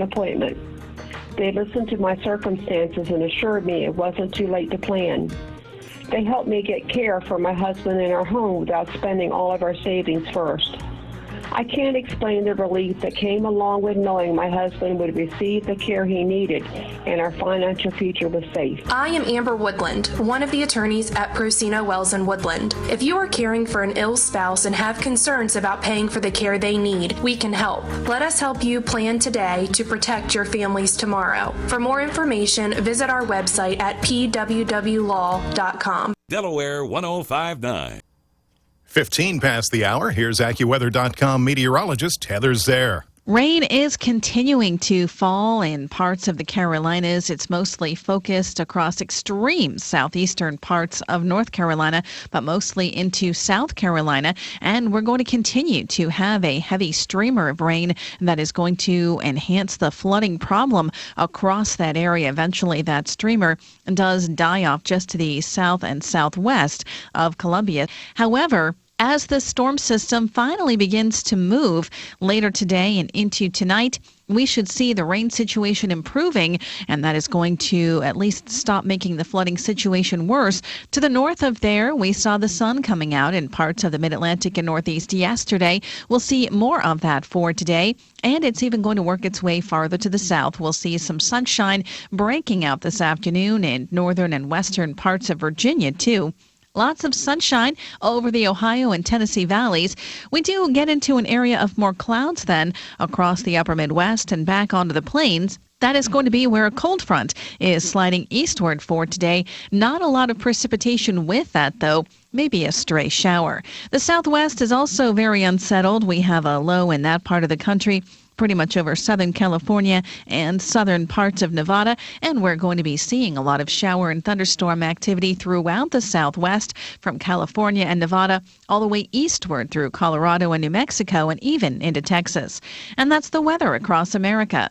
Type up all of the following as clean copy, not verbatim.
appointment. They listened to my circumstances and assured me it wasn't too late to plan. They helped me get care for my husband in our home without spending all of our savings first. I can't explain the relief that came along with knowing my husband would receive the care he needed and our financial future was safe. I am Amber Woodland, one of the attorneys at Procino Wells & Woodland. If you are caring for an ill spouse and have concerns about paying for the care they need, we can help. Let us help you plan today to protect your families tomorrow. For more information, visit our website at pwwlaw.com. Delaware 105.9. 15 past the hour. Here's AccuWeather.com meteorologist Heather Zare. Rain is continuing to fall in parts of the Carolinas. It's mostly focused across extreme southeastern parts of North Carolina, but mostly into South Carolina. And we're going to continue to have a heavy streamer of rain that is going to enhance the flooding problem across that area. Eventually, that streamer does die off just to the south and southwest of Columbia. However, as the storm system finally begins to move later today and into tonight, we should see the rain situation improving, and that is going to at least stop making the flooding situation worse. To the north of there, we saw the sun coming out in parts of the mid-Atlantic and Northeast yesterday. We'll see more of that for today, and it's even going to work its way farther to the south. We'll see some sunshine breaking out this afternoon in northern and western parts of Virginia, too. Lots of sunshine over the Ohio and Tennessee valleys. We do get into an area of more clouds then across the upper Midwest and back onto the plains. That is going to be where a cold front is sliding eastward for today. Not a lot of precipitation with that, though. Maybe a stray shower. The Southwest is also very unsettled. We have a low in that part of the country, pretty much over Southern California and southern parts of Nevada, and we're going to be seeing a lot of shower and thunderstorm activity throughout the Southwest, from California and Nevada all the way eastward through Colorado and New Mexico and even into Texas. And that's the weather across America.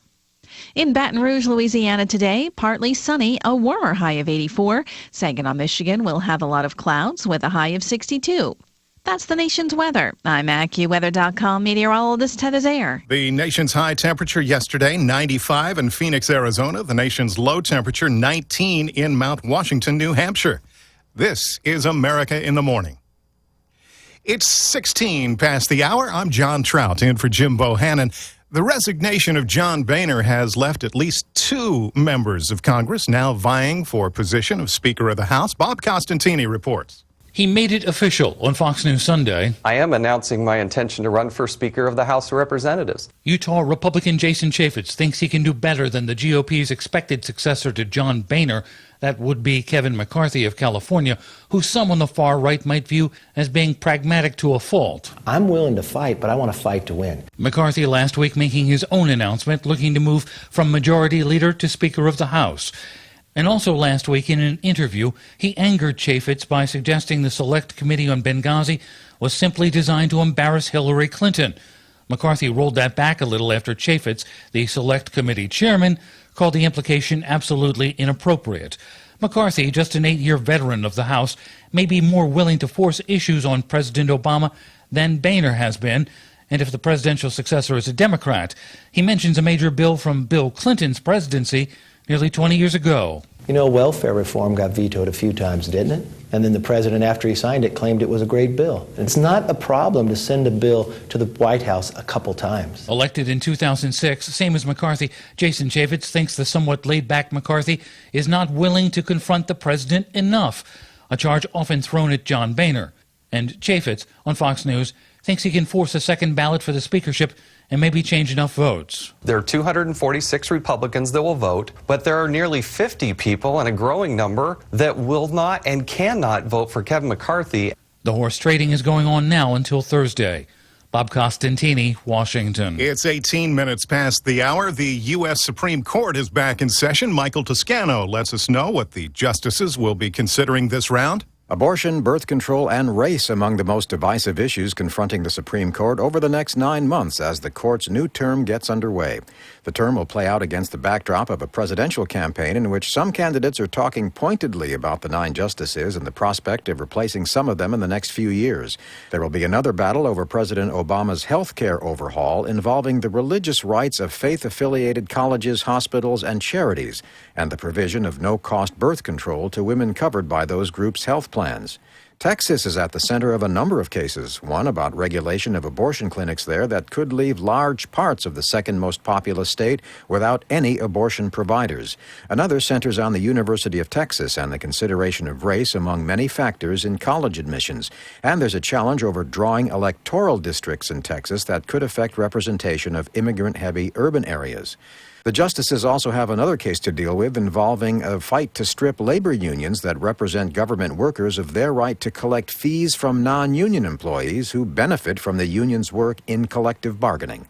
In Baton Rouge, Louisiana today, partly sunny, a warmer high of 84. Saginaw, Michigan will have a lot of clouds with a high of 62. That's the nation's weather. I'm AccuWeather.com meteorologist Heather Zare. The nation's high temperature yesterday, 95 in Phoenix, Arizona. The nation's low temperature, 19 in Mount Washington, New Hampshire. This is America in the Morning. It's 16 past the hour. I'm John Trout, in for Jim Bohannon. The resignation of John Boehner has left at least two members of Congress now vying for position of Speaker of the House. Bob Costantini reports. He made it official on Fox News Sunday. I am announcing my intention to run for Speaker of the House of Representatives. Utah Republican Jason Chaffetz thinks he can do better than the GOP's expected successor to John Boehner. That would be Kevin McCarthy of California, who some on the far right might view as being pragmatic to a fault. I'm willing to fight, but I want to fight to win. McCarthy last week making his own announcement, looking to move from Majority Leader to Speaker of the House. And also last week in an interview, he angered Chaffetz by suggesting the Select Committee on Benghazi was simply designed to embarrass Hillary Clinton. McCarthy rolled that back a little after Chaffetz, the Select Committee chairman, called the implication absolutely inappropriate. McCarthy, just an 8-year veteran of the House, may be more willing to force issues on President Obama than Boehner has been. And if the presidential successor is a Democrat, he mentions a major bill from Bill Clinton's presidency nearly 20 years ago. You know, welfare reform got vetoed a few times, didn't it? And then the president, after he signed it, claimed it was a great bill. It's not a problem to send a bill to the White House a couple times. Elected in 2006, same as McCarthy, Jason Chaffetz thinks the somewhat laid-back McCarthy is not willing to confront the president enough, a charge often thrown at John Boehner. And Chaffetz, on Fox News, thinks he can force a second ballot for the speakership and maybe change enough votes. There are 246 Republicans that will vote, but there are nearly 50 people, and a growing number, that will not and cannot vote for Kevin McCarthy. The horse trading is going on now until Thursday. Bob Costantini, Washington. It's 18 minutes past the hour. The U.S. Supreme Court is back in session. Michael Toscano lets us know what the justices will be considering this round. Abortion, birth control, and race among the most divisive issues confronting the Supreme Court over the next 9 months as the court's new term gets underway. The term will play out against the backdrop of a presidential campaign in which some candidates are talking pointedly about the 9 justices and the prospect of replacing some of them in the next few years. There will be another battle over President Obama's health care overhaul involving the religious rights of faith-affiliated colleges, hospitals, and charities, and the provision of no-cost birth control to women covered by those groups' health plans. Texas is at the center of a number of cases, one about regulation of abortion clinics there that could leave large parts of the second most populous state without any abortion providers. Another centers on the University of Texas and the consideration of race among many factors in college admissions. And there's a challenge over drawing electoral districts in Texas that could affect representation of immigrant-heavy urban areas. The justices also have another case to deal with involving a fight to strip labor unions that represent government workers of their right to collect fees from non-union employees who benefit from the union's work in collective bargaining.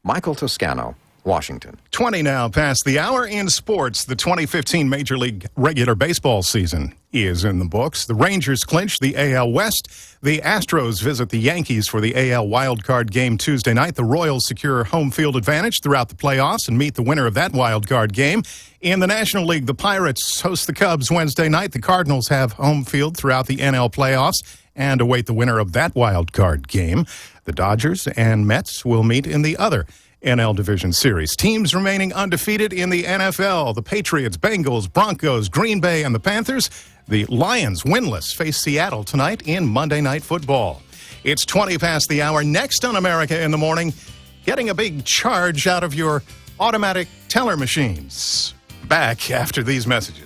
Michael Toscano, Washington. 20 now past the hour. In sports, the 2015 Major League regular baseball season is in the books. The Rangers clinch the AL West. The Astros visit the Yankees for the AL wildcard game Tuesday night. The Royals secure home field advantage throughout the playoffs and meet the winner of that wildcard game. In the National League, the Pirates host the Cubs Wednesday night. The Cardinals have home field throughout the NL playoffs and await the winner of that wildcard game. The Dodgers and Mets will meet in the other NL Division Series. Teams remaining undefeated in the NFL. The Patriots, Bengals, Broncos, Green Bay, and the Panthers. The Lions, winless, face Seattle tonight in Monday Night Football. It's 20 past the hour. Next on America in the Morning, getting a big charge out of your automatic teller machines. Back after these messages.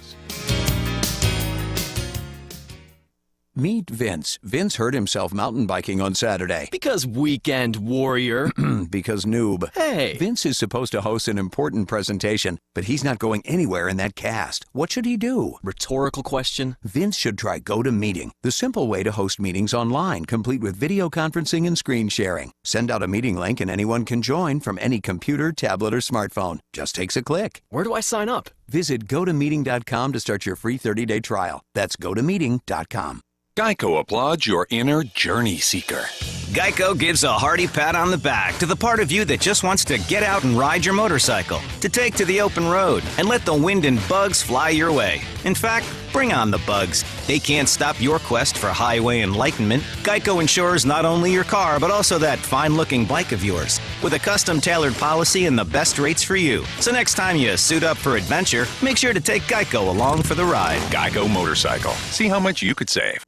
Meet Vince. Vince hurt himself mountain biking on Saturday. Because weekend warrior. Because noob. Hey! Vince is supposed to host an important presentation, but he's not going anywhere in that cast. What should he do? Rhetorical question. Vince should try GoToMeeting, the simple way to host meetings online, complete with video conferencing and screen sharing. Send out a meeting link and anyone can join from any computer, tablet, or smartphone. Just takes a click. Where do I sign up? Visit GoToMeeting.com to start your free 30-day trial. That's GoToMeeting.com. Geico applauds your inner journey seeker. Geico gives a hearty pat on the back to the part of you that just wants to get out and ride your motorcycle, to take to the open road, and let the wind and bugs fly your way. In fact, bring on the bugs. They can't stop your quest for highway enlightenment. Geico insures not only your car, but also that fine-looking bike of yours, with a custom-tailored policy and the best rates for you. So next time you suit up for adventure, make sure to take Geico along for the ride. Geico Motorcycle. See how much you could save.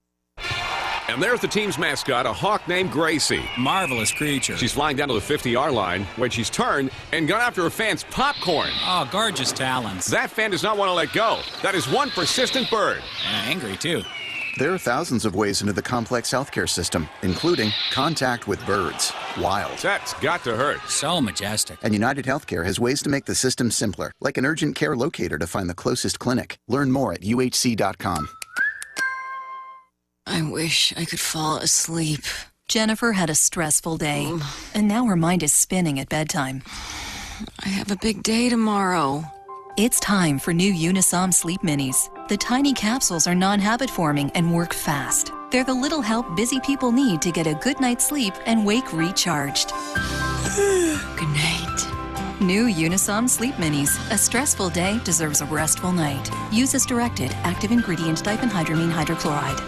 And there's the team's mascot, a hawk named Gracie. Marvelous creature. She's flying down to the 50-yard line when she's turned and gone after her fan's popcorn. Oh, gorgeous talons. That fan does not want to let go. That is one persistent bird. Angry, too. There are thousands of ways into the complex healthcare system, including contact with birds. Wild. That's got to hurt. So majestic. And United Healthcare has ways to make the system simpler, like an urgent care locator to find the closest clinic. Learn more at uhc.com. I wish I could fall asleep. Jennifer had a stressful day, and now her mind is spinning at bedtime. I have a big day tomorrow. It's time for new Unisom Sleep Minis. The tiny capsules are non-habit forming and work fast. They're the little help busy people need to get a good night's sleep and wake recharged. Good night. New Unisom Sleep Minis. A stressful day deserves a restful night. Use as directed. Active ingredient diphenhydramine hydrochloride.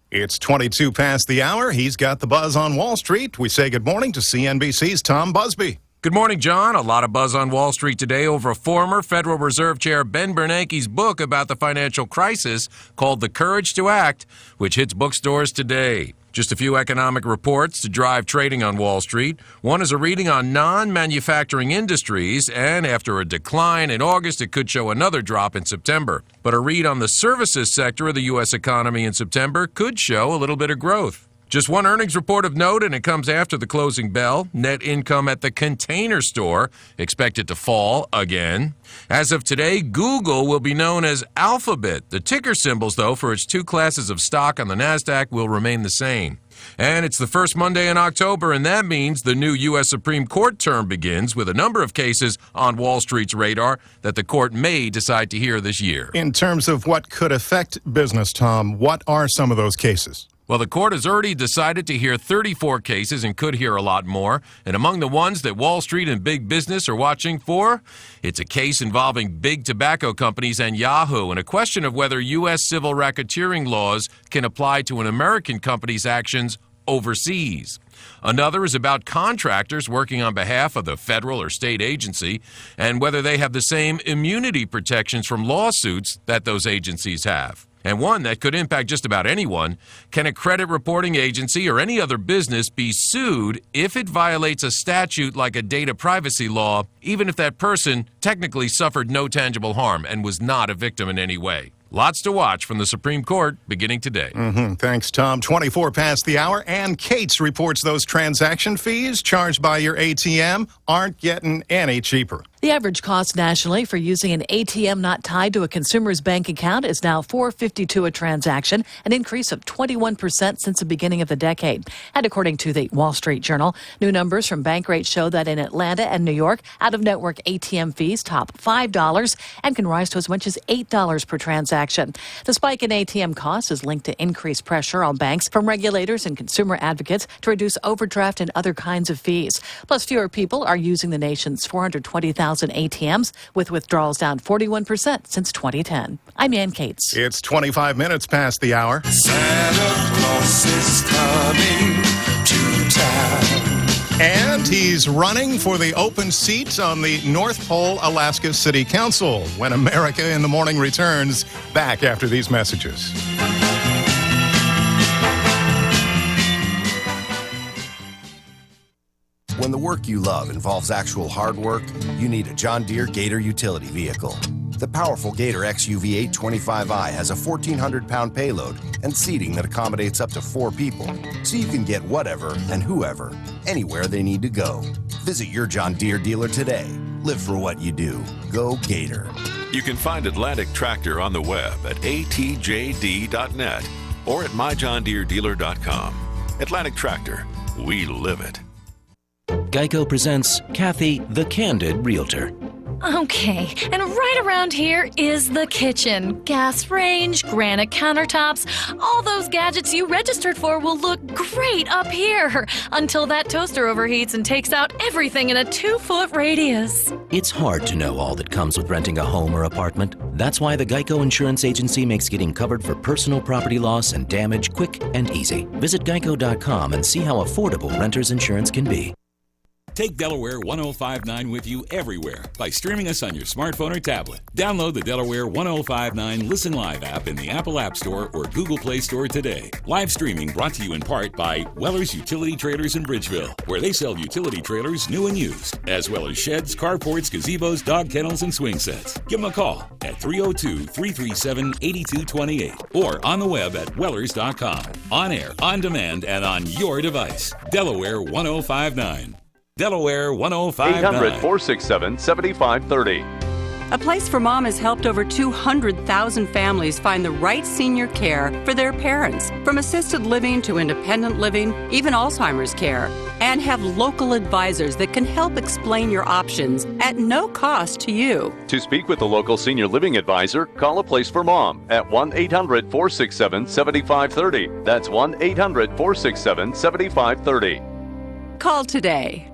It's 22 past the hour. He's got the buzz on Wall Street. We say good morning to CNBC's Tom Busby. Good morning, John. A lot of buzz on Wall Street today over former Federal Reserve Chair Ben Bernanke's book about the financial crisis called The Courage to Act, which hits bookstores today. Just a few economic reports to drive trading on Wall Street. One is a reading on non-manufacturing industries, and after a decline in August, it could show another drop in September. But a read on the services sector of the U.S. economy in September could show a little bit of growth. Just one earnings report of note, and it comes after the closing bell. Net income at the Container Store expected to fall again. As of today, Google will be known as Alphabet. The ticker symbols, though, for its two classes of stock on the NASDAQ will remain the same. And it's the first Monday in October, and that means the new U.S. Supreme Court term begins with a number of cases on Wall Street's radar that the court may decide to hear this year. In terms of what could affect business, Tom, what are some of those cases? Well, the court has already decided to hear 34 cases and could hear a lot more. And among the ones that Wall Street and big business are watching for, it's a case involving big tobacco companies and Yahoo, and a question of whether U.S. civil racketeering laws can apply to an American company's actions overseas. Another is about contractors working on behalf of the federal or state agency and whether they have the same immunity protections from lawsuits that those agencies have. And one that could impact just about anyone: can a credit reporting agency or any other business be sued if it violates a statute like a data privacy law, even if that person technically suffered no tangible harm and was not a victim in any way? Lots to watch from the Supreme Court beginning today. Thanks, Tom. 24 past the hour, and Kate's reports those transaction fees charged by your ATM aren't getting any cheaper. The average cost nationally for using an ATM not tied to a consumer's bank account is now $4.52 a transaction, an increase of 21% since the beginning of the decade. And according to the Wall Street Journal, new numbers from Bankrate show that in Atlanta and New York, out-of-network ATM fees top $5 and can rise to as much as $8 per transaction. The spike in ATM costs is linked to increased pressure on banks from regulators and consumer advocates to reduce overdraft and other kinds of fees. Plus, fewer people are using the nation's 420,000 ATMs, with withdrawals down 41% since 2010. I'm Ann Cates. It's 25 minutes past the hour. Santa Claus is coming to town. And he's running for the open seat on the North Pole, Alaska City Council when America in the Morning returns back after these messages. When the work you love involves actual hard work, you need a John Deere Gator utility vehicle. The powerful Gator XUV 825i has a 1,400-pound payload and seating that accommodates up to 4 people, so you can get whatever and whoever, anywhere they need to go. Visit your John Deere dealer today. Live for what you do. Go Gator. You can find Atlantic Tractor on the web at atjd.net or at myjohndeeredealer.com. Atlantic Tractor. We live it. Geico presents Kathy, the Candid Realtor. Okay, and right around here is the kitchen. Gas range, granite countertops, all those gadgets you registered for will look great up here until that toaster overheats and takes out everything in a 2-foot radius. It's hard to know all that comes with renting a home or apartment. That's why the Geico Insurance Agency makes getting covered for personal property loss and damage quick and easy. Visit geico.com and see how affordable renter's insurance can be. Take Delaware 105.9 with you everywhere by streaming us on your smartphone or tablet. Download the Delaware 105.9 Listen Live app in the Apple App Store or Google Play Store today. Live streaming brought to you in part by Weller's Utility Trailers in Bridgeville, where they sell utility trailers new and used, as well as sheds, carports, gazebos, dog kennels, and swing sets. Give them a call at 302-337-8228 or on the web at wellers.com. On air, on demand, and on your device. Delaware 105.9. Delaware 105.9. 800-467-7530. A Place for Mom has helped over 200,000 families find the right senior care for their parents, from assisted living to independent living, even Alzheimer's care, and have local advisors that can help explain your options at no cost to you. To speak with the local senior living advisor, call A Place for Mom at 1-800-467-7530. That's 1-800-467-7530. Call today.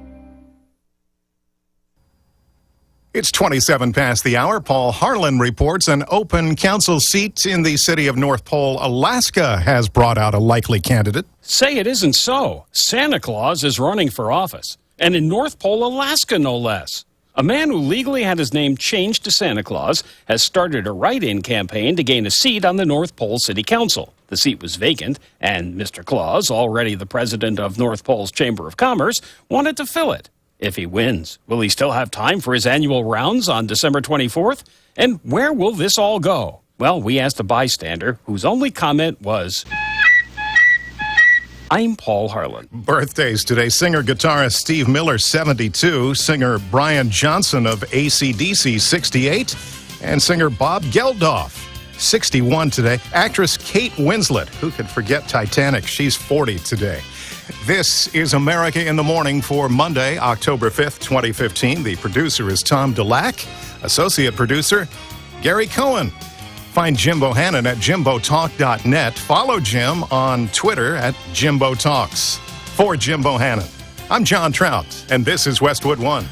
It's 27 past the hour. Paul Harlan reports an open council seat in the city of North Pole, Alaska, has brought out a likely candidate. Say it isn't so. Santa Claus is running for office, and in North Pole, Alaska, no less. A man who legally had his name changed to Santa Claus has started a write-in campaign to gain a seat on the North Pole City Council. The seat was vacant, and Mr. Claus, already the president of North Pole's Chamber of Commerce, wanted to fill it. If he wins, will he still have time for his annual rounds on December 24th? And where will this all go? Well, we asked a bystander whose only comment was, I'm Paul Harlan. Birthdays today. Singer-guitarist Steve Miller, 72. Singer Brian Johnson of AC/DC, 68. And singer Bob Geldof, 61 today. Actress Kate Winslet, who could forget Titanic? She's 40 today. This is America in the Morning for Monday, October 5th, 2015. The producer is Tom Dulac. Associate producer, Gary Cohen. Find Jim Bohannon at jimbotalk.net. Follow Jim on Twitter at Jimbo Talks. For Jim Bohannon, I'm John Trout, and this is Westwood One.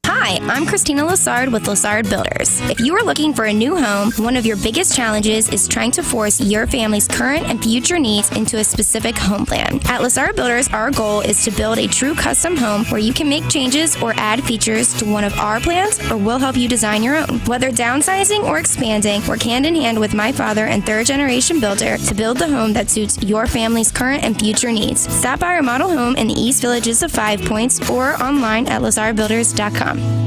Hi, I'm Christina Lassard with Lassard Builders. If you are looking for a new home, one of your biggest challenges is trying to force your family's current and future needs into a specific home plan. At Lassard Builders, our goal is to build a true custom home where you can make changes or add features to one of our plans, or we'll help you design your own. Whether downsizing or expanding, work hand in hand with my father and third-generation builder to build the home that suits your family's current and future needs. Stop by our model home in the East Villages of 5 Points or online at lazardbuilders.com.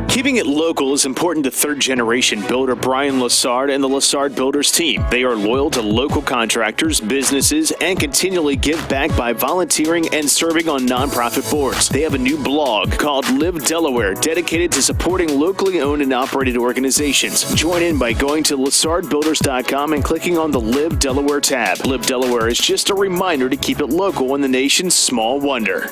Keeping it local is important to third-generation builder Brian Lassard and the Lassard Builders team. They are loyal to local contractors, businesses, and continually give back by volunteering and serving on nonprofit boards. They have a new blog called Live Delaware, dedicated to supporting locally owned and operated organizations. Join in by going to LassardBuilders.com and clicking on the Live Delaware tab. Live Delaware is just a reminder to keep it local in the nation's small wonder.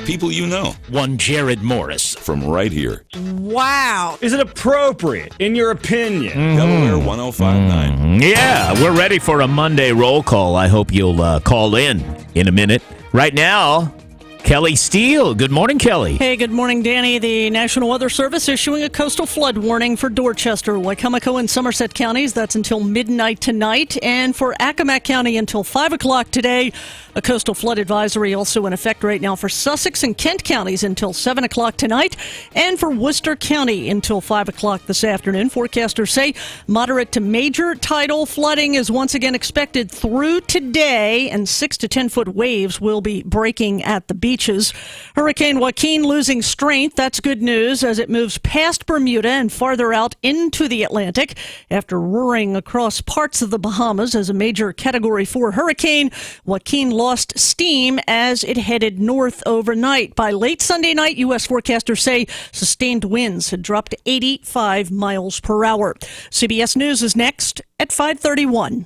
People you know. One Jared Morris. From right here. Wow. Is it appropriate, in your opinion? Delaware 105.9. Yeah, we're ready for a Monday roll call. I hope you'll call in a minute. Right now, Kelly Steele. Good morning, Kelly. Hey, good morning, Danny. The National Weather Service issuing a coastal flood warning for Dorchester, Wicomico, and Somerset counties. That's until midnight tonight. And for Accomack County until 5 o'clock today. A coastal flood advisory also in effect right now for Sussex and Kent counties until 7 o'clock tonight. And for Worcester County until 5 o'clock this afternoon. Forecasters say moderate to major tidal flooding is once again expected through today. And 6 to 10 foot waves will be breaking at the beaches. Hurricane Joaquin losing strength. That's good news as it moves past Bermuda and farther out into the Atlantic after roaring across parts of the Bahamas as a major Category 4 hurricane. Joaquin lost steam as it headed north overnight. By late Sunday night, U.S. forecasters say sustained winds had dropped to 85 miles per hour. CBS News is next at 5:31.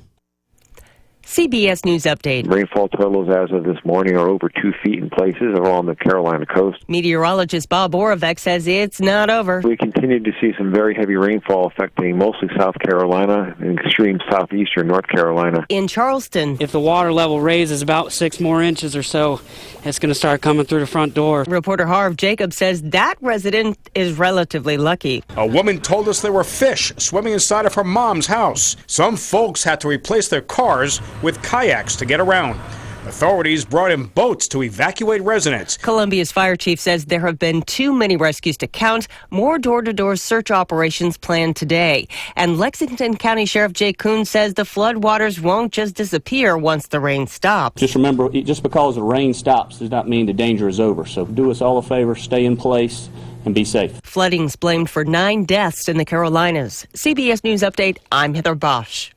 CBS News Update. Rainfall totals as of this morning are over 2 feet in places along the Carolina coast. Meteorologist Bob Oravec says it's not over. We continue to see some very heavy rainfall affecting mostly South Carolina and extreme southeastern North Carolina. In Charleston. If the water level raises about 6 more inches or so, it's going to start coming through the front door. Reporter Harv Jacob says that resident is relatively lucky. A woman told us there were fish swimming inside of her mom's house. Some folks had to replace their cars with kayaks to get around. Authorities brought in boats to evacuate residents. Columbia's fire chief says there have been too many rescues to count. More door-to-door search operations planned today. And Lexington County Sheriff Jay Coon says the floodwaters won't just disappear once the rain stops. Just remember, just because the rain stops does not mean the danger is over. So do us all a favor, stay in place and be safe. Flooding's blamed for 9 deaths in the Carolinas. CBS News Update, I'm Heather Bosch.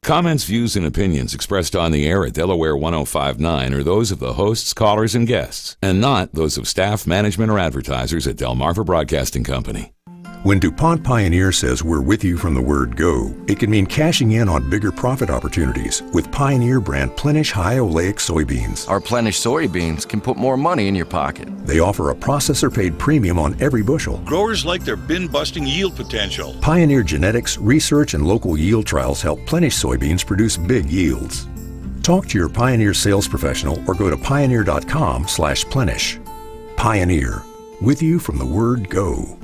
Comments, views, and opinions expressed on the air at Delaware 105.9 are those of the hosts, callers, and guests, and not those of staff, management, or advertisers at Delmarva Broadcasting Company. When DuPont Pioneer says we're with you from the word go, it can mean cashing in on bigger profit opportunities with Pioneer brand Plenish High Oleic soybeans. Our Plenish soybeans can put more money in your pocket. They offer a processor-paid premium on every bushel. Growers like their bin-busting yield potential. Pioneer genetics, research, and local yield trials help Plenish soybeans produce big yields. Talk to your Pioneer sales professional or go to pioneer.com/Plenish. Pioneer, with you from the word go.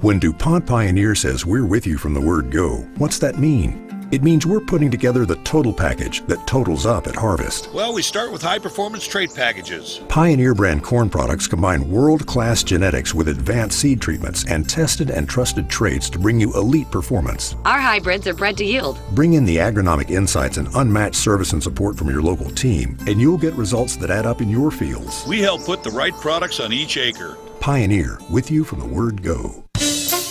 When DuPont Pioneer says we're with you from the word go, what's that mean? It means we're putting together the total package that totals up at harvest. Well, we start with high-performance trait packages. Pioneer brand corn products combine world-class genetics with advanced seed treatments and tested and trusted traits to bring you elite performance. Our hybrids are bred to yield. Bring in the agronomic insights and unmatched service and support from your local team, and you'll get results that add up in your fields. We help put the right products on each acre. Pioneer, with you from the word go.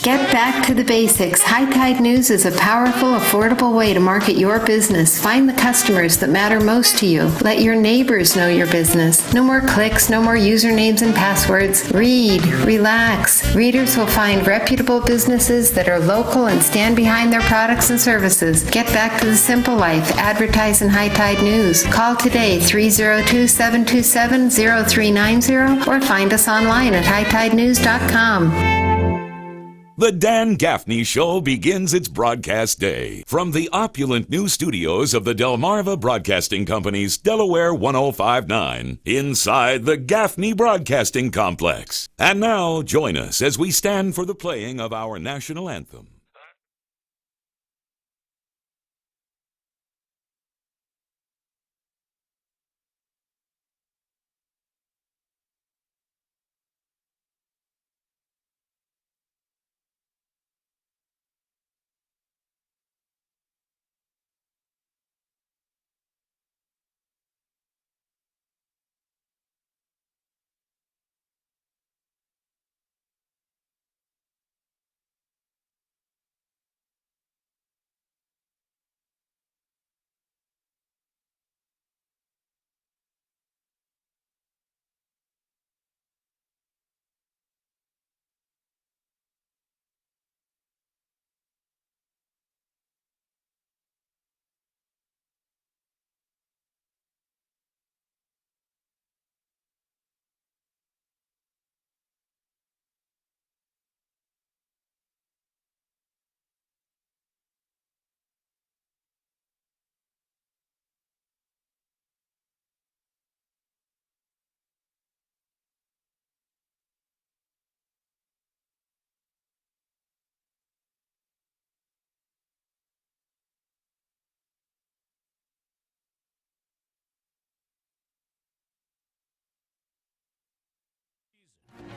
Get back to the basics. High Tide News is a powerful, affordable way to market your business. Find the customers that matter most to you. Let your neighbors know your business. No more clicks, no more usernames and passwords. Read, relax. Readers will find reputable businesses that are local and stand behind their products and services. Get back to the simple life. Advertise in High Tide News. Call today 302-727-0390 or find us online at hightidenews.com. The Dan Gaffney Show begins its broadcast day from the opulent new studios of the Delmarva Broadcasting Company's Delaware 105.9 inside the Gaffney Broadcasting Complex. And now, join us as we stand for the playing of our national anthem.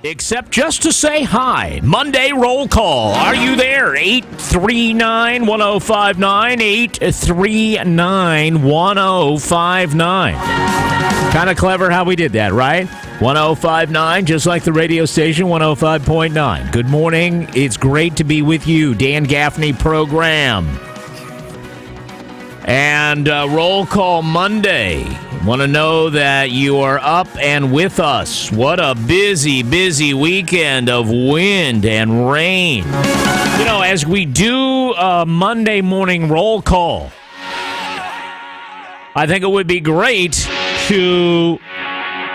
Except just to say hi. Monday roll call. Are you there? 839-1059. 839-1059. Kind of clever how we did that, right? 1059, just like the radio station, 105.9. Good morning. It's great to be with you. Dan Gaffney program. And roll call Monday. Want to know that you are up and with us. What a busy, busy weekend of wind and rain. You know, as we do a Monday morning roll call, I think it would be great to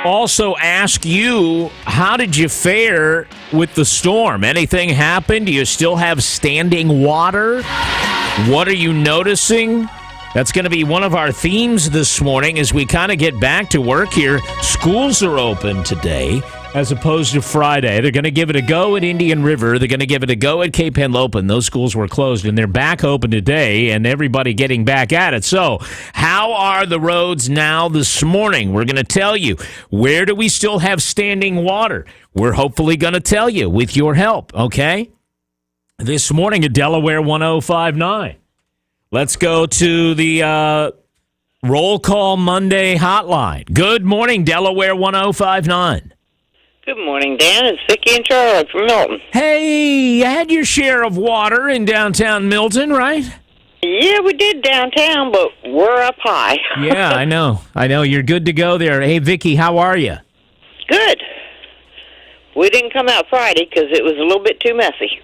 also ask you, how did you fare with the storm? Anything happened? Do you still have standing water? What are you noticing? That's going to be one of our themes this morning as we kind of get back to work here. Schools are open today as opposed to Friday. They're going to give it a go at Indian River. They're going to give it a go at Cape Henlopen. Those schools were closed, and they're back open today, and everybody getting back at it. So how are the roads now this morning? We're going to tell you. Where do we still have standing water? We're hopefully going to tell you with your help, okay? This morning at Delaware 105.9. Let's go to the Roll Call Monday hotline. Good morning, Delaware 105.9. Good morning, Dan. It's Vicki and Charlotte from Milton. Hey, you had your share of water in downtown Milton, right? Yeah, we did downtown, but we're up high. Yeah, I know. You're good to go there. Hey, Vicki, how are you? Good. We didn't come out Friday because it was a little bit too messy.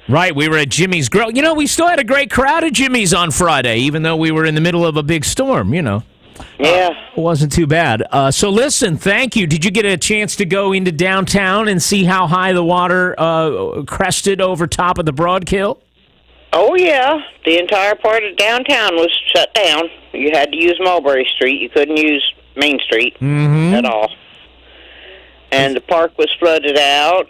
Right, we were at Jimmy's Grill. You know, we still had a great crowd at Jimmy's on Friday, even though we were in the middle of a big storm, you know. Yeah. It wasn't too bad. So listen, thank you. Did you get a chance to go into downtown and see how high the water crested over top of the Broadkill? Oh, yeah. The entire part of downtown was shut down. You had to use Mulberry Street. You couldn't use Main Street at all. And the park was flooded out.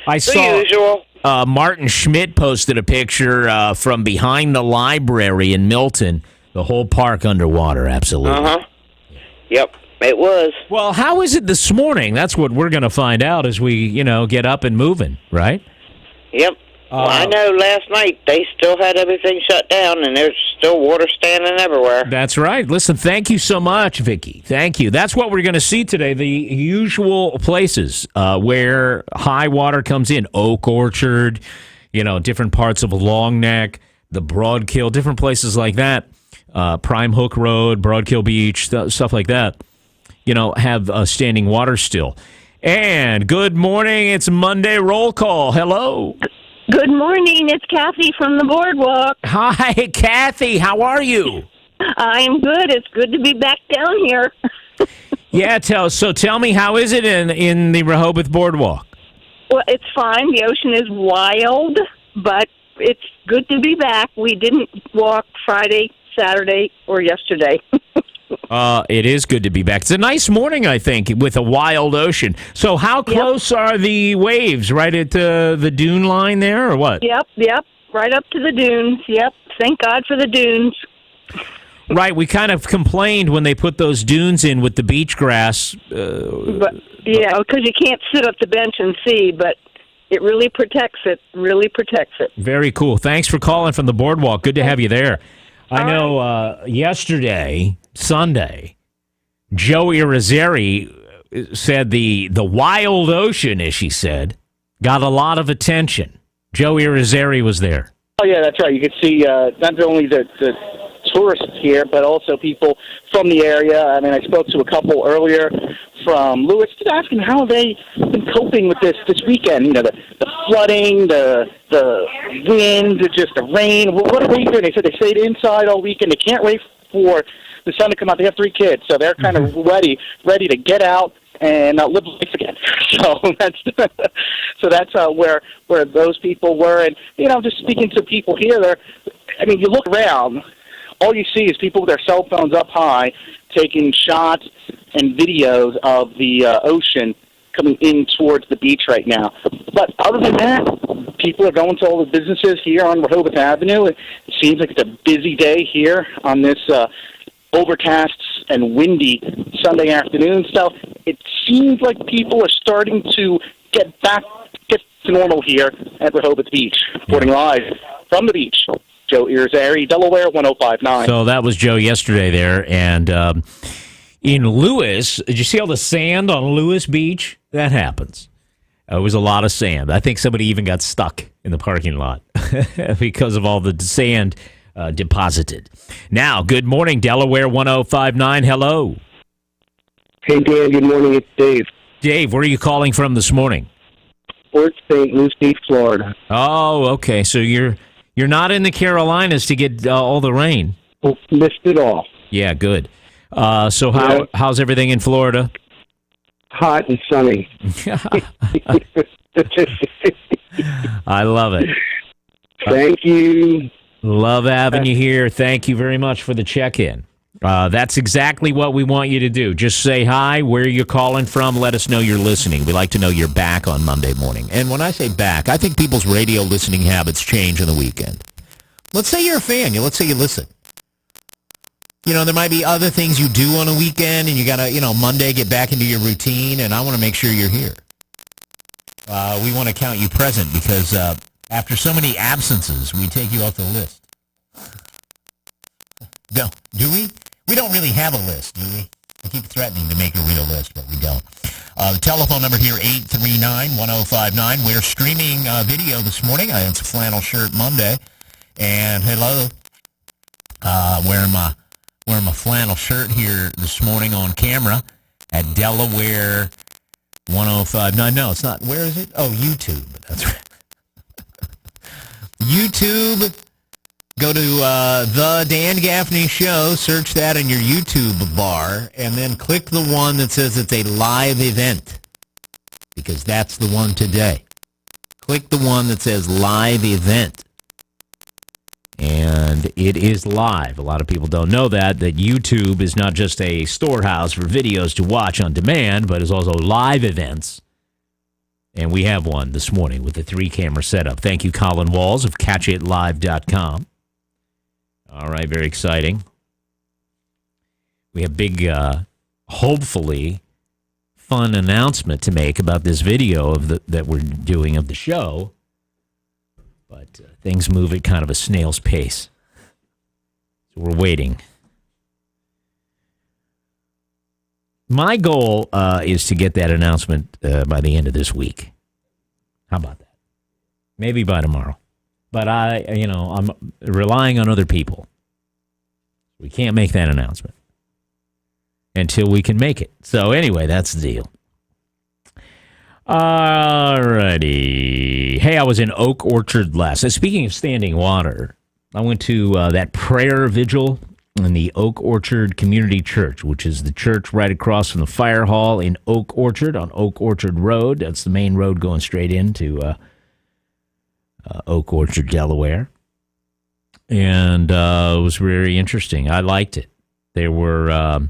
I saw the usual. Martin Schmidt posted a picture from behind the library in Milton. The whole park underwater, absolutely. Yep, it was. Well, how is it this morning? That's what we're going to find out as we, get up and moving, right? Yep. Well, I know last night they still had everything shut down, and there's still water standing everywhere. That's right. Listen, thank you so much, Vicki. Thank you. That's what we're going to see today, the usual places where high water comes in. Oak Orchard, different parts of Long Neck, the Broadkill, different places like that. Prime Hook Road, Broadkill Beach, stuff like that, have standing water still. And good morning. It's Monday Roll Call. Hello. Good morning. It's Kathy from the Boardwalk. Hi, Kathy. How are you? I'm good. It's good to be back down here. Yeah, tell me, how is it in the Rehoboth Boardwalk? Well, it's fine. The ocean is wild, but it's good to be back. We didn't walk Friday, Saturday, or yesterday. It is good to be back. It's a nice morning, I think, with a wild ocean. So how close are the waves? Right at the dune line there, or what? Yep. Right up to the dunes. Yep. Thank God for the dunes. Right. We kind of complained when they put those dunes in with the beach grass. Because you can't sit up the bench and see, but it really protects it. Very cool. Thanks for calling from the Boardwalk. Good to have you there. I know yesterday, Sunday, Joe Irizarry said the wild ocean, as she said, got a lot of attention. Joe Irizarry was there. Oh, yeah, that's right. You could see not only the tourists here, but also people from the area. I mean, I spoke to a couple earlier from Lewis, just asking how they been coping with this weekend. The flooding, the wind, just the rain. What are they doing? They said they stayed inside all weekend. They can't wait for the sun to come out. They have 3 kids, so they're kind of ready to get out and live life again. So that's where those people were. And just speaking to people here, you look around, all you see is people with their cell phones up high taking shots and videos of the ocean coming in towards the beach right now. But other than that, people are going to all the businesses here on Rehoboth Avenue. It seems like it's a busy day here on this overcast and windy Sunday afternoon. So it seems like people are starting to get to normal here at Rehoboth Beach. Reporting live from the beach, Joe Irizarry, Delaware 105.9. So that was Joe yesterday there. And in Lewis, did you see all the sand on Lewis Beach? That happens. It was a lot of sand. I think somebody even got stuck in the parking lot because of all the sand deposited. Now, good morning, Delaware 105.9. Hello. Hey, Dan. Good morning. It's Dave. Dave, where are you calling from this morning? Port St. Lucie, Florida. Oh, okay. So you're not in the Carolinas to get all the rain. Well, missed it all. Yeah, good. So how's everything in Florida? Hot and sunny. I love it. Thank you. Love having you here. Thank you very much for the check-in. That's exactly what we want you to do. Just say hi, where you're calling from. Let us know you're listening. We like to know you're back on Monday morning. And when I say back, I think people's radio listening habits change on the weekend. Let's say you're a fan. Let's say you listen. There might be other things you do on a weekend, and you got to, Monday get back into your routine, and I want to make sure you're here. We want to count you present because after so many absences, we take you off the list. Do we? We don't really have a list, do we? I keep threatening to make a real list, but we don't. The telephone number here, 839-1059. We're streaming video this morning. It's Flannel Shirt Monday. And hello. Wearing my flannel shirt here this morning on camera at Delaware 105.9. No, it's not. Where is it? Oh, YouTube. That's right. YouTube. Go to The Dan Gaffney Show, search that in your YouTube bar, and then click the one that says it's a live event, because that's the one today. Click the one that says live event, and it is live. A lot of people don't know that YouTube is not just a storehouse for videos to watch on demand, but is also live events. And we have one this morning with a 3-camera setup. Thank you, Colin Walls of CatchItLive.com. All right, very exciting. We have big, hopefully, fun announcement to make about this video that we're doing of the show. But things move at kind of a snail's pace. So we're waiting. My goal is to get that announcement by the end of this week. How about that? Maybe by tomorrow. But I'm relying on other people. We can't make that announcement until we can make it. So anyway, that's the deal. Alrighty. Hey, I was in Oak Orchard last night. Speaking of standing water, I went to that prayer vigil in the Oak Orchard Community Church, which is the church right across from the fire hall in Oak Orchard on Oak Orchard Road. That's the main road going straight into Oak Orchard, Delaware. And it was very interesting. I liked it. There were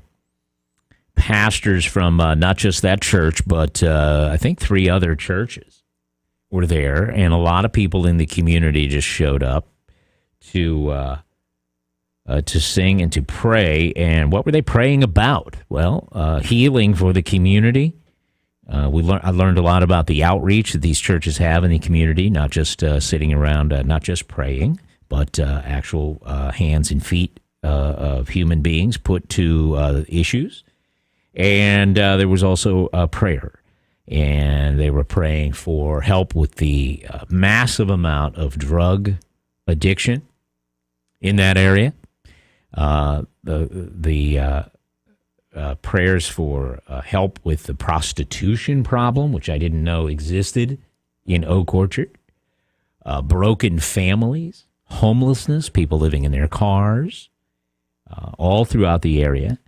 pastors from not just that church, but I think 3 other churches were there. And a lot of people in the community just showed up to sing and to pray. And what were they praying about? Well, healing for the community. I learned a lot about the outreach that these churches have in the community, not just sitting around, not just praying, but actual hands and feet of human beings put to issues. And there was also a prayer. And they were praying for help with the massive amount of drug addiction in that area. The prayers for help with the prostitution problem, which I didn't know existed in Oak Orchard. Broken families, homelessness, people living in their cars, all throughout the area.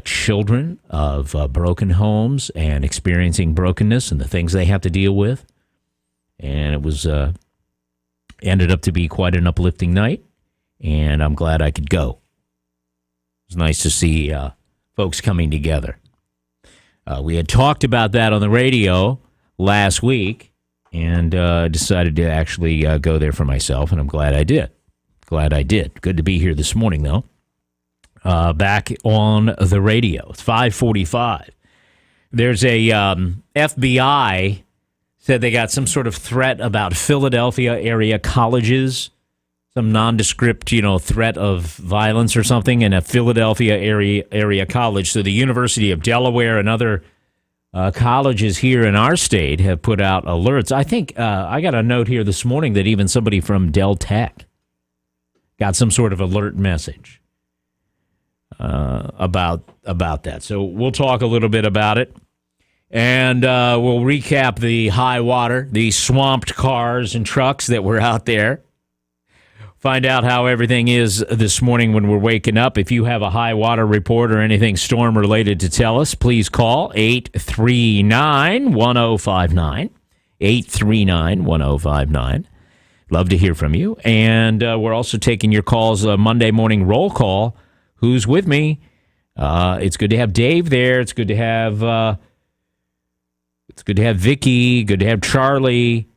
Children of broken homes and experiencing brokenness and the things they have to deal with. And it was ended up to be quite an uplifting night, and I'm glad I could go. It was nice to see folks coming together. We had talked about that on the radio last week, and decided to actually go there for myself, and I'm glad I did. Good to be here this morning, though. Back on the radio. It's 5:45. There's a FBI said they got some sort of threat about Philadelphia area colleges, some nondescript, threat of violence or something in a Philadelphia area college. So the University of Delaware and other colleges here in our state have put out alerts. I think I got a note here this morning that even somebody from Del Tech got some sort of alert message about that. So we'll talk a little bit about it, and we'll recap the high water, the swamped cars and trucks that were out there. Find out how everything is this morning when we're waking up. If you have a high water report or anything storm related to tell us, please call 839-1059, 839-1059. Love to hear from you. And we're also taking your calls, Monday morning roll call. Who's with me? It's good to have Dave there. It's good to have Vicky. Good to have Charlie.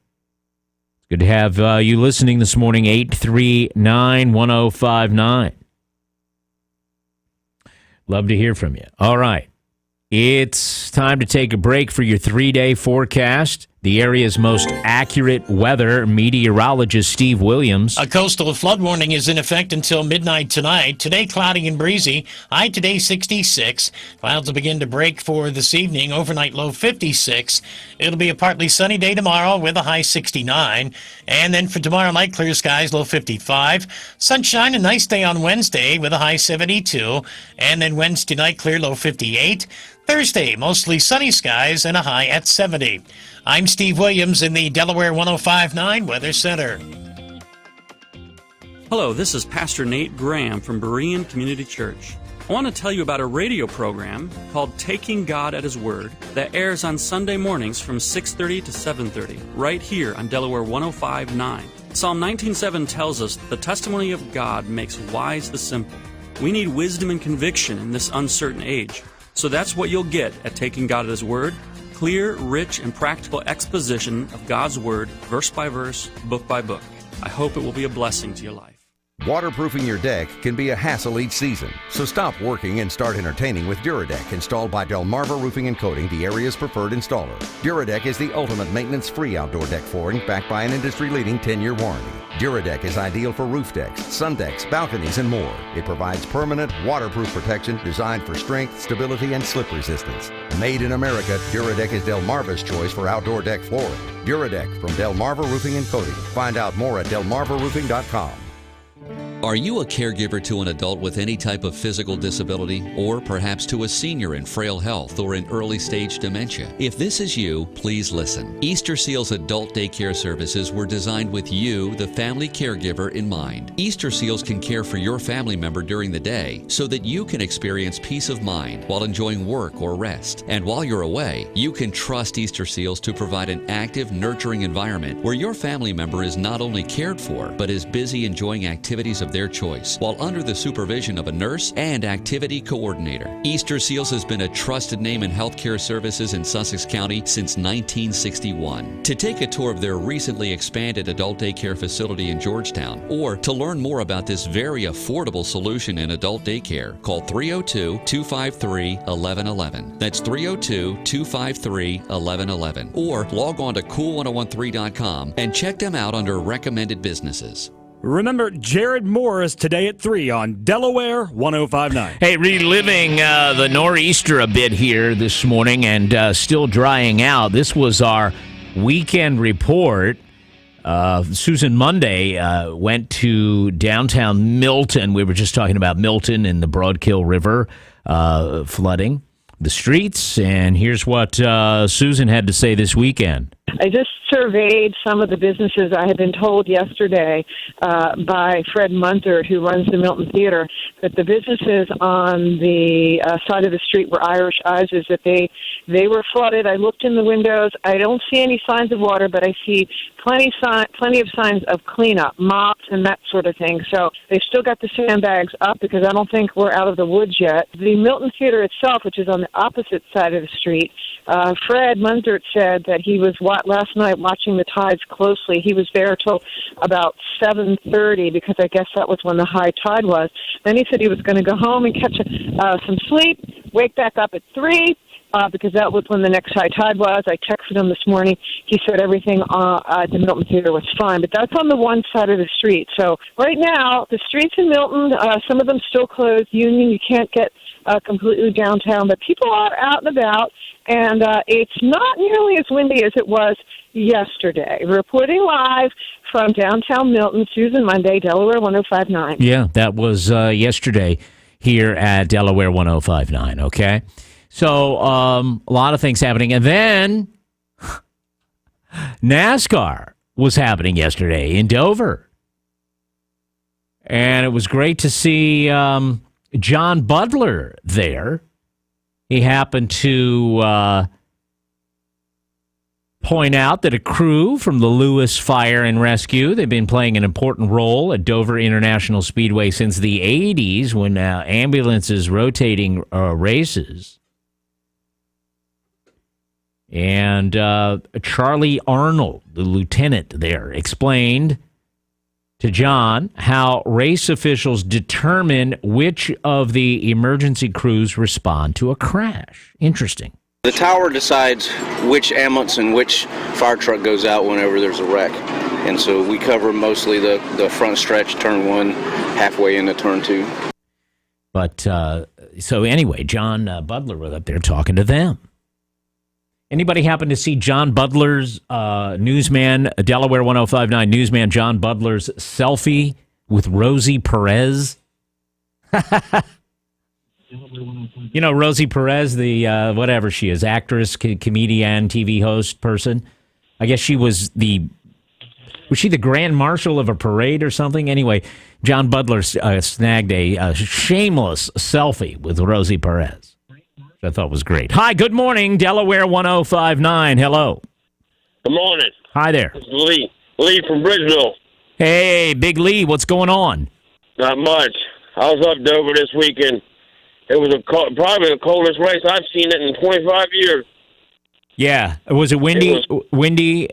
It's good to have you listening this morning. 839-1059. Love to hear from you. All right. It's time to take a break for your 3-day forecast. The area's most accurate weather meteorologist, Steve Williams. A coastal flood warning is in effect until midnight tonight. Today, cloudy and breezy. High today, 66. Clouds will begin to break for this evening. Overnight low, 56. It'll be a partly sunny day tomorrow with a high 69. And then for tomorrow night, clear skies, low 55. Sunshine, a nice day on Wednesday with a high 72. And then Wednesday night, clear, low 58. Thursday, mostly sunny skies and a high at 70. I'm Steve Williams in the Delaware 105.9 Weather Center. Hello, this is Pastor Nate Graham from Berean Community Church. I want to tell you about a radio program called Taking God at His Word that airs on Sunday mornings from 6:30 to 7:30, right here on Delaware 105.9. Psalm 19:7 tells us the testimony of God makes wise the simple. We need wisdom and conviction in this uncertain age. So that's what you'll get at Taking God at His Word. Clear, rich, and practical exposition of God's Word, verse by verse, book by book. I hope it will be a blessing to your life. Waterproofing your deck can be a hassle each season, so stop working and start entertaining with Duradeck, installed by Delmarva Roofing and Coating, the area's preferred installer. Duradeck is the ultimate maintenance-free outdoor deck flooring backed by an industry-leading 10-year warranty. Duradeck is ideal for roof decks, sun decks, balconies, and more. It provides permanent, waterproof protection designed for strength, stability, and slip resistance. Made in America, Duradeck is Delmarva's choice for outdoor deck flooring. Duradeck from Delmarva Roofing and Coating. Find out more at delmarvaroofing.com. Are you a caregiver to an adult with any type of physical disability, or perhaps to a senior in frail health or in early stage dementia? If this is you, please listen. Easter Seals Adult Daycare Services were designed with you, the family caregiver, in mind. Easter Seals can care for your family member during the day so that you can experience peace of mind while enjoying work or rest. And while you're away, you can trust Easter Seals to provide an active, nurturing environment where your family member is not only cared for, but is busy enjoying activities of their choice, while under the supervision of a nurse and activity coordinator. Easter Seals has been a trusted name in healthcare services in Sussex County since 1961. To take a tour of their recently expanded adult daycare facility in Georgetown, or to learn more about this very affordable solution in adult daycare, call 302-253-1111. That's 302-253-1111. Or log on to cool1013.com and check them out under recommended businesses. Remember Jared Morris today at 3 on Delaware 105.9. Hey, reliving the nor'easter a bit here this morning and still drying out. This was our weekend report. Susan Monday went to downtown Milton. We were just talking about Milton and the Broadkill River flooding the streets. And here's what Susan had to say this weekend. I just surveyed some of the businesses. I had been told yesterday by Fred Munther, who runs the Milton Theater, that the businesses on the side of the street where Irish Eyes is, that they were flooded. I looked in the windows. I don't see any signs of water, but I see plenty of signs of cleanup, mops, and that sort of thing. So they've still got the sandbags up because I don't think we're out of the woods yet. The Milton Theater itself, which is on the opposite side of the street, Fred Muntert said that he was last night watching the tides closely. He was there till about 7:30 because I guess that was when the high tide was. Then he said he was going to go home and catch some sleep, wake back up at 3. Because that was when the next high tide was. I texted him this morning. He said everything at the Milton Theater was fine. But that's on the one side of the street. So right now, the streets in Milton, some of them still closed. Union, you can't get completely downtown. But people are out and about. And it's not nearly as windy as it was yesterday. Reporting live from downtown Milton, Susan Monday, Delaware 105.9. Yeah, that was yesterday here at Delaware 105.9, okay? So a lot of things happening. And then NASCAR was happening yesterday in Dover. And it was great to see John Butler there. He happened to point out that a crew from the Lewis Fire and Rescue, they've been playing an important role at Dover International Speedway since the 80s when ambulances rotating races. And Charlie Arnold, the lieutenant there, explained to John how race officials determine which of the emergency crews respond to a crash. Interesting. The tower decides which ambulance and which fire truck goes out whenever there's a wreck. And so we cover mostly the front stretch, turn 1, halfway into turn 2. But so anyway, John Butler was up there talking to them. Anybody happen to see John Butler's newsman, Delaware 105.9 newsman John Butler's selfie with Rosie Perez? You know, Rosie Perez, the whatever she is, actress, comedian, TV host person. I guess she was she the grand marshal of a parade or something? Anyway, John Butler snagged a shameless selfie with Rosie Perez. I thought was great. Hi, good morning, Delaware 105.9. Hello. Good morning. Hi there. It's Lee. Lee from Bridgeville. Hey, Big Lee, what's going on? Not much. I was up Dover this weekend. It was probably the coldest race I've seen it in 25 years. Yeah. Was it windy? Windy?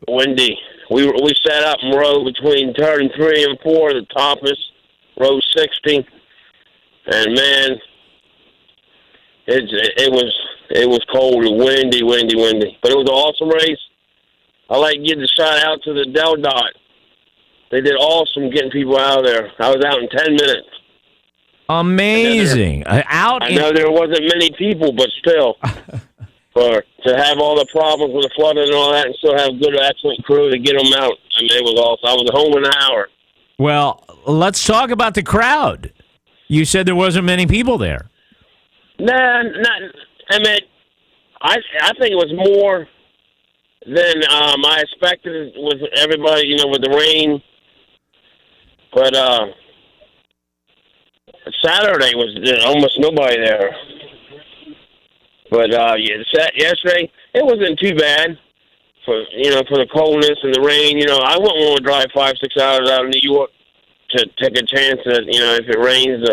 Windy. we sat up and rode between turn 3 and 4, the toughest, rode 60, and man, it was cold, windy, but it was an awesome race. I like to give the shout out to the Del Dot. They did awesome getting people out of there. I was out in 10 minutes. Amazing. I know there wasn't many people, but still, to have all the problems with the flooding and all that, and still have a good, excellent crew to get them out. I mean, it was awesome. I was home in an hour. Well, let's talk about the crowd. You said there wasn't many people there. Nah, not. I mean, I think it was more than I expected with everybody, with the rain. But Saturday was almost nobody there. But yesterday it wasn't too bad for the coldness and the rain. I wouldn't want to drive 5-6 hours out of New York to take a chance that if it rains,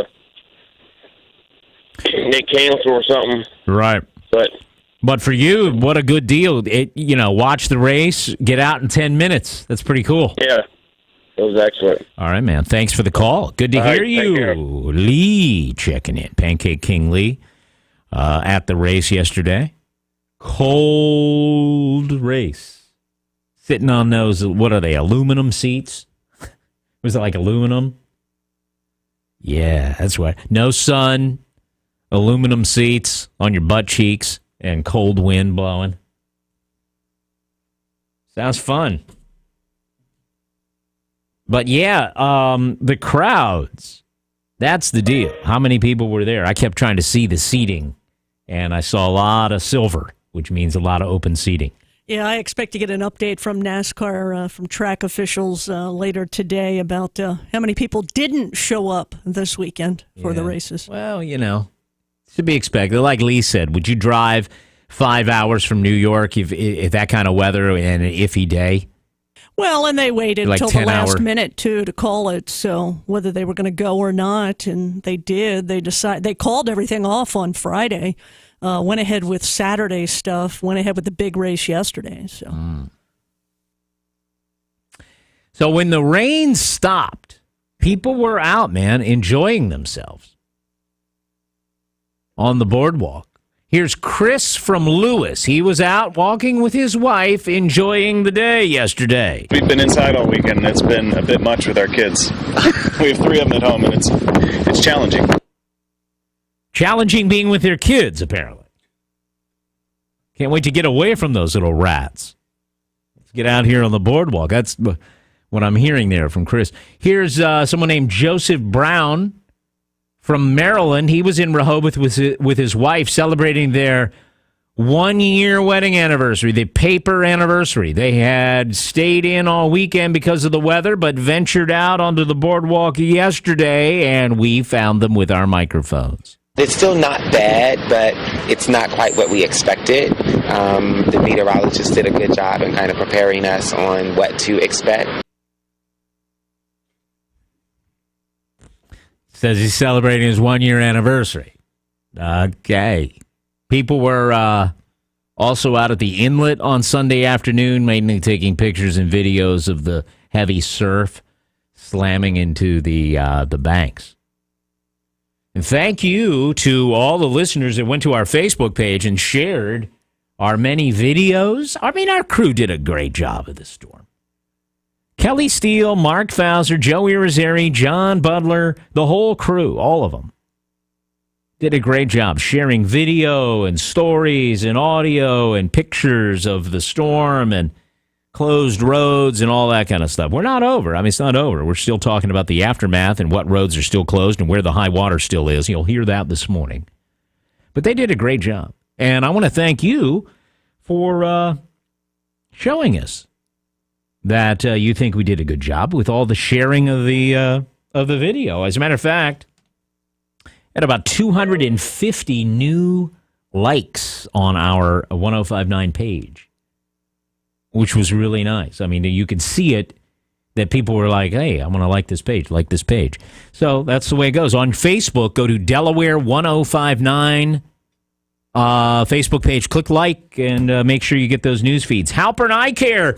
they cancel or something. Right. But for you, what a good deal. Watch the race, get out in 10 minutes. That's pretty cool. Yeah. It was excellent. All right, man. Thanks for the call. Good to hear you. Lee checking in. Pancake King Lee at the race yesterday. Cold race. Sitting on those, what are they, aluminum seats? Was it like aluminum? Yeah, that's right. No sun, aluminum seats on your butt cheeks, and cold wind blowing. Sounds fun. But yeah, the crowds, that's the deal. How many people were there? I kept trying to see the seating, and I saw a lot of silver, which means a lot of open seating. Yeah, I expect to get an update from NASCAR, from track officials later today about how many people didn't show up this weekend for the races. Well, to be expected. Like Lee said, would you drive 5 hours from New York if that kind of weather and an iffy day? Well, and they waited Like until the 10 last hour. minute, too, to call it. So whether they were going to go or not, and they did. They called everything off on Friday, went ahead with Saturday stuff, went ahead with the big race yesterday. So when the rain stopped, people were out, man, enjoying themselves on the boardwalk. Here's Chris from Lewis. He was out walking with his wife, enjoying the day yesterday. We've been inside all weekend, and it's been a bit much with our kids. We have 3 of them at home, and it's challenging. Challenging being with their kids, apparently. Can't wait to get away from those little rats. Let's get out here on the boardwalk. That's what I'm hearing there from Chris. Here's someone named Joseph Brown from Maryland. He was in Rehoboth with his wife celebrating their 1-year wedding anniversary, the paper anniversary. They had stayed in all weekend because of the weather, but ventured out onto the boardwalk yesterday, and we found them with our microphones. It's still not bad, but it's not quite what we expected. The meteorologist did a good job in kind of preparing us on what to expect. Says he's celebrating his 1-year anniversary. Okay. People were also out at the inlet on Sunday afternoon, mainly taking pictures and videos of the heavy surf slamming into the banks. And thank you to all the listeners that went to our Facebook page and shared our many videos. I mean, our crew did a great job of this storm. Kelly Steele, Mark Fauser, Joe Irizarry, John Butler, the whole crew, all of them, did a great job sharing video and stories and audio and pictures of the storm and closed roads and all that kind of stuff. We're not over. I mean, it's not over. We're still talking about the aftermath and what roads are still closed and where the high water still is. You'll hear that this morning. But they did a great job. And I want to thank you for showing us that you think we did a good job with all the sharing of the video. As a matter of fact, at about 250 new likes on our 105.9 page, which was really nice. I mean, you could see it, that people were like, hey, I'm going to like this page. So that's the way it goes. On Facebook, go to Delaware 105.9 Facebook page. Click like and make sure you get those news feeds. Halpern Eye Care,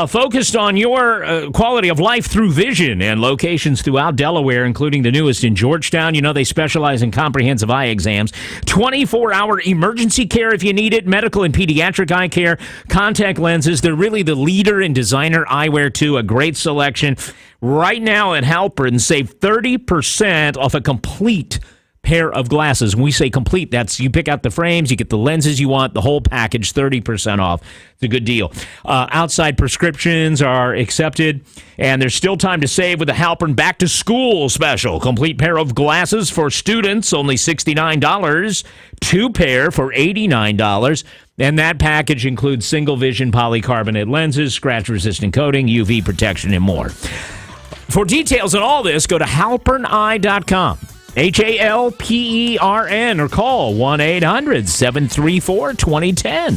focused on your quality of life through vision, and locations throughout Delaware, including the newest in Georgetown. You know they specialize in comprehensive eye exams, 24-hour emergency care if you need it, medical and pediatric eye care, contact lenses. They're really the leader in designer eyewear, too. A great selection. Right now at Halpern, save 30% off a complete pair of glasses. When we say complete, that's you pick out the frames, you get the lenses you want, the whole package, 30% off. It's a good deal. Outside prescriptions are accepted, and there's still time to save with the Halpern Back to School special. Complete pair of glasses for students, only $69. 2 pair for $89. And that package includes single vision polycarbonate lenses, scratch-resistant coating, UV protection, and more. For details on all this, go to halperneye.com. HALPERN, or call 1-800-734-2010.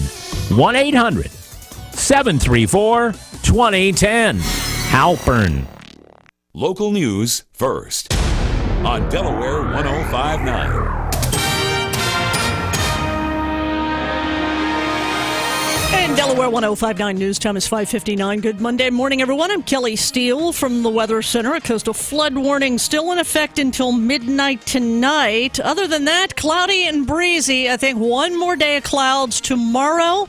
1-800-734-2010. Halpern. Local news first on Delaware 105.9. And Delaware 105.9 news time is 5:59. Good Monday morning, everyone. I'm Kelly Steele from the Weather Center. A coastal flood warning still in effect until midnight tonight. Other than that, cloudy and breezy. I think one more day of clouds tomorrow.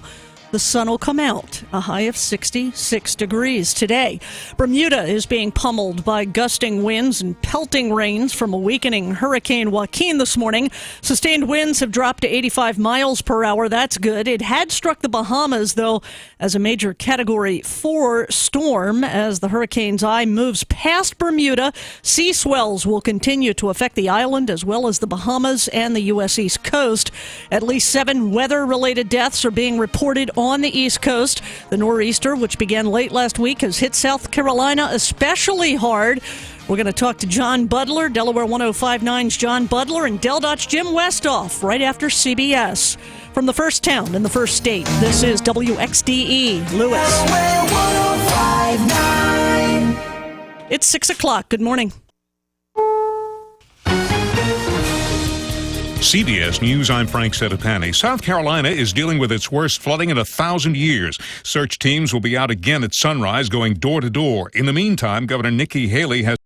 The sun will come out. A high of 66 degrees today. Bermuda is being pummeled by gusting winds and pelting rains from a weakening Hurricane Joaquin this morning. Sustained winds have dropped to 85 miles per hour. That's good. It had struck the Bahamas, though, as a major Category 4 storm. As the hurricane's eye moves past Bermuda, sea swells will continue to affect the island as well as the Bahamas and the U.S. East Coast. At least 7 weather-related deaths are being reported on the East Coast. The nor'easter, which began late last week, has hit South Carolina especially hard. We're going to talk to John Budler, Delaware 105.9's John Budler, and DelDOT's Jim Westhoff right after CBS. From the first town in the first state, this is WXDE Lewis. Delaware 105.9. It's 6 o'clock. Good morning. CBS News, I'm Frank Sedapani. South Carolina is dealing with its worst flooding in 1,000 years. Search teams will be out again at sunrise, going door to door. In the meantime, Governor Nikki Haley has